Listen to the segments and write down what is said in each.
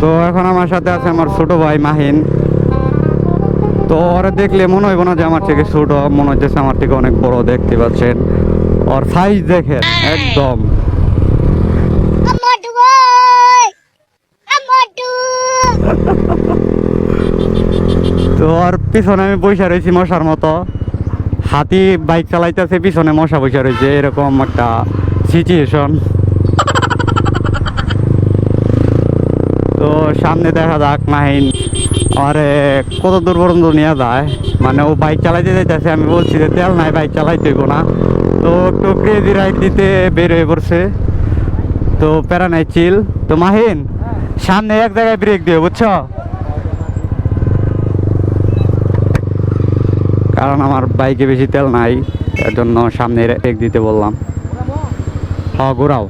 তো এখন আমার সাথে আছে আমার ছোট ভাই মাহিন। তো ওরা দেখলে মনে হইব না যে আমার থেকে ছোট, মনে হচ্ছে আমার থেকে অনেক বড়। দেখতে পাচ্ছেন ওর সাইজ দেখেন একদম। তো ওর পিছনে আমি বসে রয়েছি মশার মতো। হাতি বাইক চালাইতেছে, পিছনে মশা বসে রয়েছে, এরকম একটা সিচুয়েশন। তো সামনে দেখা যাক মাহিন আরে কত দূর পর্যন্ত নিয়ে যায়। মানে ও বাইক চালাইতে যাইতেছে, আমি বলছি যে তেল নাই, বাইক চালাইতে হইব না। তো একটু ক্রেজি রাইড দিতে বের হয়ে পড়ছে। তো প্যারা নাই, চিল। তো মাহিন সামনে এক জায়গায় ব্রেক দিও, বুঝছো? কারণ আমার বাইকে বেশি তেল নাই, এর জন্য সামনে ব্রেক দিতে বললাম। হ্যাঁ, ঘোরাও।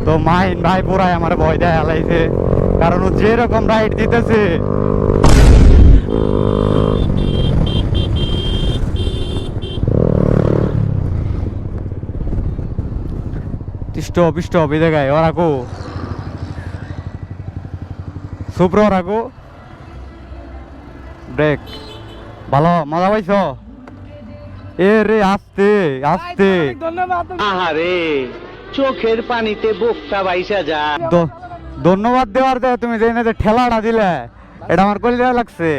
তো মাহিন ভাই পুরাই আমার ভয় দেয় হালাইছে, কারণ ও যেরকম রাইড দিতেছে। স্টপ স্টপ এই জায়গায় ওরাকো সুপ্র ওরাকো ব্রেক। ভালো মজা পাইছ? এ রে আস্তে আস্তে। আহারে চোখের পানিতে বোকটা বাইসা যা। ধন্যবাদ দেওয়ার দে, তুমি যে ঠেলাটা দিলে এটা আমার কলিজা লাগছে।